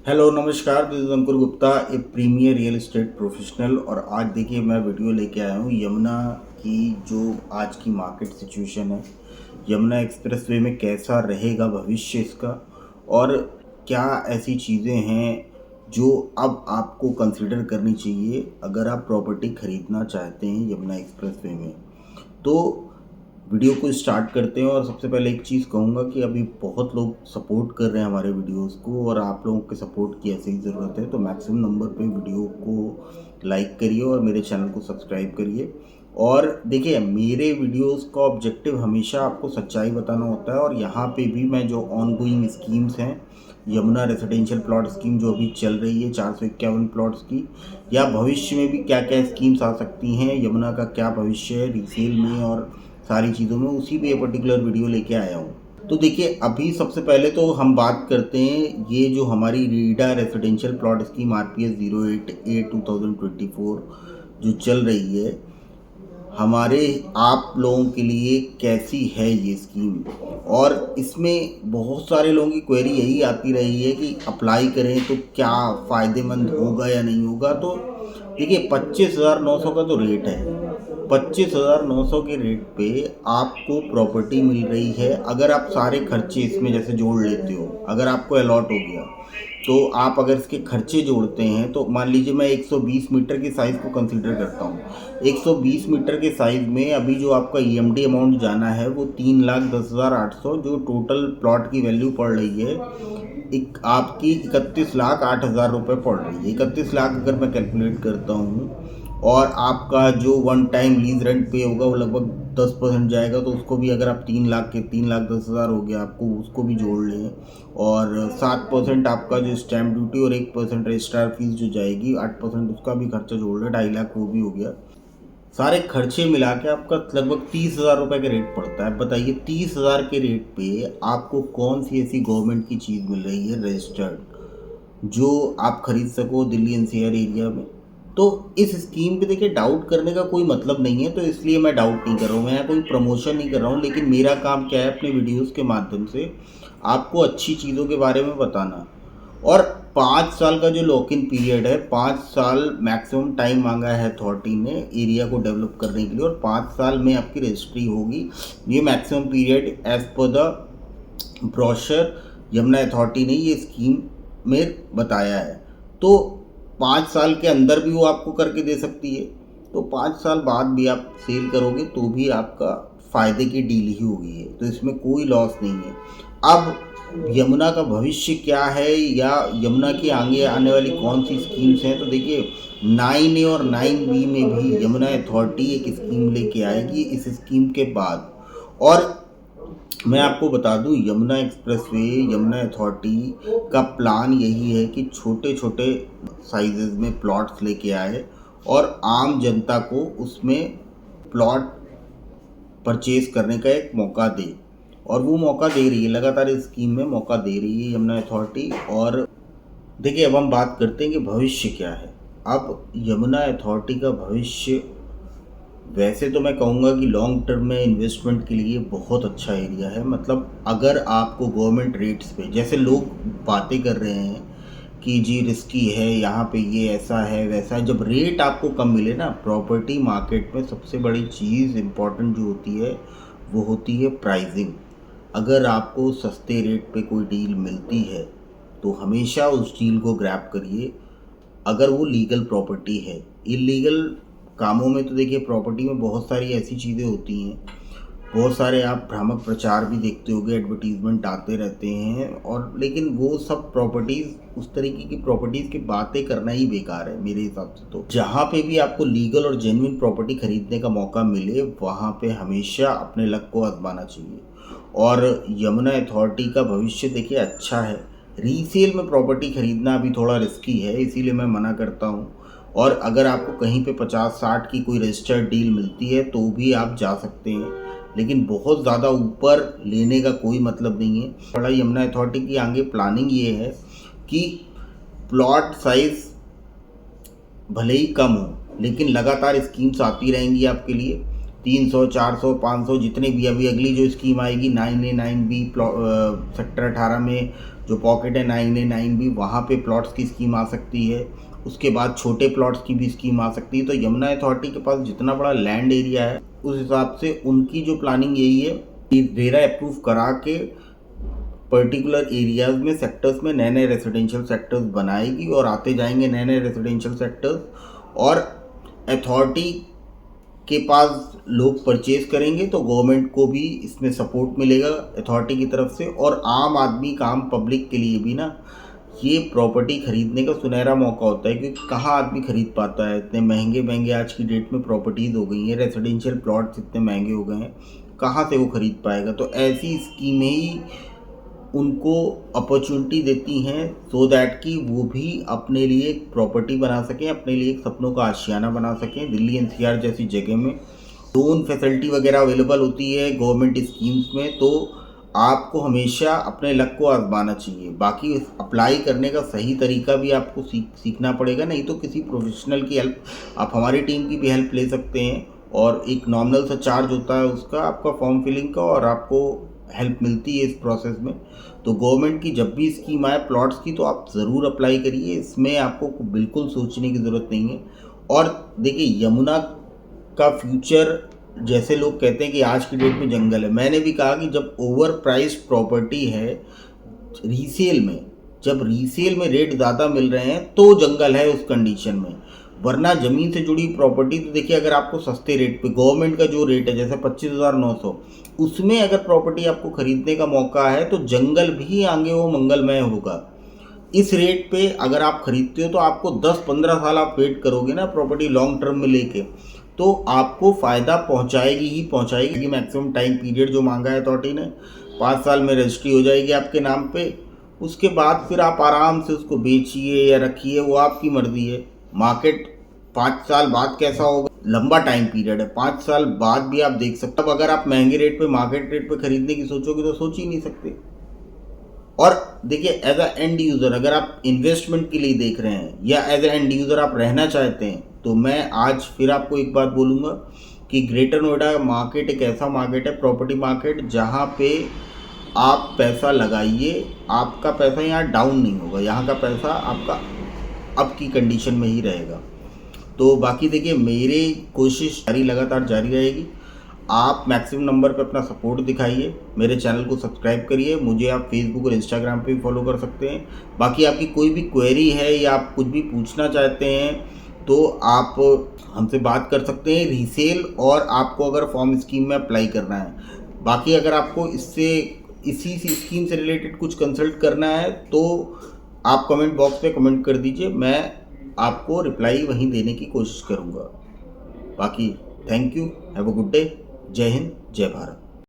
Hello नमस्कार, this is Ankur Gupta, a premier real estate professional. और आज देखिए मैं वीडियो लेके आया हूँ यमुना की। जो आज की मार्केट सिचुएशन है, यमुना एक्सप्रेसवे में कैसा रहेगा भविष्य इसका, और क्या ऐसी चीज़ें हैं जो अब आपको कंसिडर करनी चाहिए अगर आप प्रॉपर्टी ख़रीदना चाहते हैं यमुना एक्सप्रेसवे में। तो वीडियो को स्टार्ट करते हैं। और सबसे पहले एक चीज़ कहूँगा कि अभी बहुत लोग सपोर्ट कर रहे हैं हमारे वीडियोस को, और आप लोगों के सपोर्ट की ऐसे ही ज़रूरत है। तो मैक्सिमम नंबर पे वीडियो को लाइक करिए और मेरे चैनल को सब्सक्राइब करिए। और देखिए, मेरे वीडियोस का ऑब्जेक्टिव हमेशा आपको सच्चाई बताना होता है। और यहाँ पे भी मैं जो ऑनगोइंग स्कीम्स हैं, यमुना रेजिडेंशियल प्लॉट स्कीम जो अभी चल रही है 451 प्लॉट्स की, या भविष्य में भी क्या क्या स्कीम्स आ सकती हैं, यमुना का क्या भविष्य है रीसेल में और सारी चीज़ों में, उसी पे ये पर्टिकुलर वीडियो लेके आया हूँ। तो देखिए, अभी सबसे पहले तो हम बात करते हैं ये जो हमारी रीडा residential plot scheme RPS 08A/2024 जो चल रही है हमारे आप लोगों के लिए, कैसी है ये स्कीम। और इसमें बहुत सारे लोगों की क्वेरी यही आती रही है कि अप्लाई करें तो क्या फ़ायदेमंद होगा या नहीं होगा। तो देखिए, 25,900 का तो रेट है। 25,900 के रेट पे आपको प्रॉपर्टी मिल रही है। अगर आप सारे खर्चे इसमें जैसे जोड़ लेते हो, अगर आपको अलॉट हो गया तो आप अगर इसके खर्चे जोड़ते हैं तो मान लीजिए मैं 120 मीटर की साइज़ को कंसीडर करता हूँ। 120 मीटर के साइज़ में अभी जो आपका EMD अमाउंट जाना है वो 3,10,800, जो टोटल प्लॉट की वैल्यू पड़ रही है एक आपकी 31,08,000 रुपये पड़ रही है। 31 लाख अगर मैं कैलकुलेट करता हूँ, और आपका जो वन टाइम लीज रेंट पे होगा वो लगभग 10% जाएगा। तो उसको भी अगर आप 3,10,000 हो गया, आपको उसको भी जोड़ लें। और 7% आपका जो स्टैम्प ड्यूटी और 1% रजिस्ट्रार फीस जो जाएगी, 8% उसका भी खर्चा जोड़ लें, 2.5 लाख वो भी हो गया। सारे खर्चे मिला के आपका लगभग 30,000 रुपये का रेट पड़ता है। बताइए, 30,000 के रेट पे आपको कौन सी ऐसी गवर्नमेंट की चीज़ मिल रही है रजिस्टर्ड, जो आप खरीद सको दिल्ली NCR एरिया में। तो इस स्कीम पे देखिए, डाउट करने का कोई मतलब नहीं है, तो इसलिए मैं डाउट नहीं कर रहा हूँ, मैं कोई प्रमोशन नहीं कर रहा हूँ। लेकिन मेरा काम क्या है, अपने वीडियोस के माध्यम से आपको अच्छी चीज़ों के बारे में बताना। और 5 साल का जो लॉक इन पीरियड है, 5 साल मैक्सिमम टाइम मांगा है अथॉरिटी ने एरिया को डेवलप करने के लिए, और 5 साल में आपकी रजिस्ट्री होगी। ये maximum period as per the brochure Yamuna authority ने ये स्कीम में बताया है। तो 5 साल के अंदर भी वो आपको करके दे सकती है, तो 5 साल बाद भी आप सेल करोगे तो भी आपका फ़ायदे की डील ही होगी है, तो इसमें कोई लॉस नहीं है। अब यमुना का भविष्य क्या है, या यमुना की आगे आने वाली कौन सी स्कीम्स हैं, तो देखिए 9A और 9B में भी यमुना अथॉरिटी एक स्कीम लेके आएगी इस स्कीम के बाद। और मैं आपको बता दूं, यमुना एक्सप्रेसवे, यमुना अथॉरिटी का प्लान यही है कि छोटे छोटे साइजेस में प्लॉट्स लेके आए और आम जनता को उसमें प्लॉट परचेज करने का एक मौका दे। और वो मौका दे रही है, लगातार इस स्कीम में मौका दे रही है यमुना अथॉरिटी। और देखिए, अब हम बात करते हैं कि भविष्य क्या है। अब यमुना अथॉरिटी का भविष्य, वैसे तो मैं कहूँगा कि लॉन्ग टर्म में इन्वेस्टमेंट के लिए बहुत अच्छा एरिया है। मतलब अगर आपको गवर्नमेंट रेट्स पे, जैसे लोग बातें कर रहे हैं कि जी रिस्की है यहाँ पे, ये ऐसा है वैसा है, जब रेट आपको कम मिले ना, प्रॉपर्टी मार्केट में सबसे बड़ी चीज़ इम्पॉर्टेंट जो होती है वो होती है प्राइसिंग। अगर आपको सस्ते रेट पे कोई डील मिलती है तो हमेशा उस डील को ग्रैब करिए, अगर वो लीगल प्रॉपर्टी है। इलीगल कामों में तो देखिए, प्रॉपर्टी में बहुत सारी ऐसी चीज़ें होती हैं, बहुत सारे आप भ्रामक प्रचार भी देखते होंगे, एडवर्टीजमेंट आते रहते हैं। और लेकिन वो सब प्रॉपर्टीज़, उस तरीके की प्रॉपर्टीज़ की बातें करना ही बेकार है मेरे हिसाब से। तो जहाँ पे भी आपको लीगल और जेन्युइन प्रॉपर्टी खरीदने का मौका मिले, वहाँ पे हमेशा अपने लक को आजमाना चाहिए। और यमुना अथॉरिटी का भविष्य देखिए अच्छा है। रीसेल में प्रॉपर्टी खरीदना अभी थोड़ा रिस्की है, इसीलिए मैं मना करता हूँ। और अगर आपको कहीं पे 50-60 की कोई रजिस्टर्ड डील मिलती है तो भी आप जा सकते हैं, लेकिन बहुत ज़्यादा ऊपर लेने का कोई मतलब नहीं है। बड़ा यमुना अथॉरिटी की आगे प्लानिंग ये है कि प्लॉट साइज भले ही कम हो, लेकिन लगातार स्कीम्स आती रहेंगी आपके लिए। 300, 400, 500 जितने भी, अभी अगली जो स्कीम आएगी 9A 9B सेक्टर 18 में जो पॉकेट है 9A9B वहाँ पे प्लॉट्स की स्कीम आ सकती है। उसके बाद छोटे प्लॉट्स की भी स्कीम आ सकती है। तो यमुना अथॉरिटी के पास जितना बड़ा लैंड एरिया है उस हिसाब से उनकी जो प्लानिंग यही है कि रेरा अप्रूव करा के पर्टिकुलर एरियाज में सेक्टर्स में नए नए रेजिडेंशियल सेक्टर्स बनाएगी और आते जाएंगे नए नए रेजिडेंशियल सेक्टर्स और अथॉरिटी के पास लोग परचेज करेंगे तो गवर्नमेंट को भी इसमें सपोर्ट मिलेगा अथॉरिटी की तरफ से। और आम आदमी का, आम पब्लिक के लिए भी ना ये प्रॉपर्टी खरीदने का सुनहरा मौका होता है, क्योंकि कहाँ आदमी खरीद पाता है। इतने महंगे महंगे आज की डेट में प्रॉपर्टीज़ हो गई हैं, रेजिडेंशियल प्लॉट्स इतने महंगे हो गए हैं, कहाँ से वो खरीद पाएगा। तो ऐसी स्कीमें ही उनको अपॉर्चुनिटी देती हैं सो दैट कि वो भी अपने लिए एक प्रॉपर्टी बना सकें, अपने लिए एक सपनों का आशियाना बना सकें। दिल्ली एनसीआर जैसी जगह में लोन फैसिलिटी वगैरह अवेलेबल होती है गवर्नमेंट स्कीम्स में, तो आपको हमेशा अपने लक को आजमाना चाहिए। बाकी अप्लाई करने का सही तरीका भी आपको सीखना पड़ेगा, नहीं तो किसी प्रोफेशनल की हेल्प, आप हमारी टीम की भी हेल्प ले सकते हैं और एक नॉमिनल सा चार्ज होता है उसका, आपका फॉर्म फिलिंग का, और आपको हेल्प मिलती है इस प्रोसेस में। तो गवर्नमेंट की जब भी स्कीम आए प्लॉट्स की तो आप ज़रूर अप्लाई करिए, इसमें आपको बिल्कुल सोचने की ज़रूरत नहीं है। और देखिए यमुना का फ्यूचर, जैसे लोग कहते हैं कि आज की डेट में जंगल है, मैंने भी कहा कि जब ओवर प्राइस्ड प्रॉपर्टी है रीसेल में, जब रीसेल में रेट ज़्यादा मिल रहे हैं तो जंगल है उस कंडीशन में। वरना ज़मीन से जुड़ी प्रॉपर्टी तो देखिए, अगर आपको सस्ते रेट पे गवर्नमेंट का जो रेट है जैसे 25,900, उसमें अगर प्रॉपर्टी आपको खरीदने का मौका है तो जंगल भी आगे वो मंगलमय होगा। इस रेट पे अगर आप खरीदते हो तो आपको 10-15 साल आप वेट करोगे ना प्रॉपर्टी लॉन्ग टर्म में लेके, तो आपको फ़ायदा पहुंचाएगी ही पहुंचाएगी। मैक्सिमम टाइम पीरियड जो मांगा है अथॉरिटी ने, 5 साल में रजिस्ट्री हो जाएगी आपके नाम पे। उसके बाद फिर आप आराम से उसको बेचिए या रखिए, वो आपकी मर्ज़ी है। मार्केट 5 साल बाद कैसा होगा, लंबा टाइम पीरियड है, 5 साल बाद भी आप देख सकते हो। अब अगर आप महंगे रेट पे, मार्केट रेट पे खरीदने की सोचोगे तो सोच ही नहीं सकते। और देखिए एज अ एंड यूज़र, अगर आप इन्वेस्टमेंट के लिए देख रहे हैं या एज अ एंड यूज़र आप रहना चाहते हैं, तो मैं आज फिर आपको एक बात बोलूँगा कि ग्रेटर नोएडा मार्केट एक ऐसा मार्केट है, प्रॉपर्टी मार्केट, जहाँ पे आप पैसा लगाइए, आपका पैसा यहाँ डाउन नहीं होगा, यहाँ का पैसा आपका अप की कंडीशन में ही रहेगा। तो बाकी देखिए मेरी कोशिश लगातार जारी रहेगी। आप मैक्सिमम नंबर पे अपना सपोर्ट दिखाइए, मेरे चैनल को सब्सक्राइब करिए, मुझे आप फेसबुक और इंस्टाग्राम पे भी फॉलो कर सकते हैं। बाकी आपकी कोई भी क्वेरी है या आप कुछ भी पूछना चाहते हैं तो आप हमसे बात कर सकते हैं रीसेल, और आपको अगर फॉर्म स्कीम में अप्लाई करना है। बाकी अगर आपको इसी स्कीम से रिलेटेड कुछ कंसल्ट करना है तो आप कमेंट बॉक्स पे कमेंट कर दीजिए, मैं आपको रिप्लाई वहीं देने की कोशिश करूँगा। बाकी thank you, have a good day, जय हिंद, जय भारत।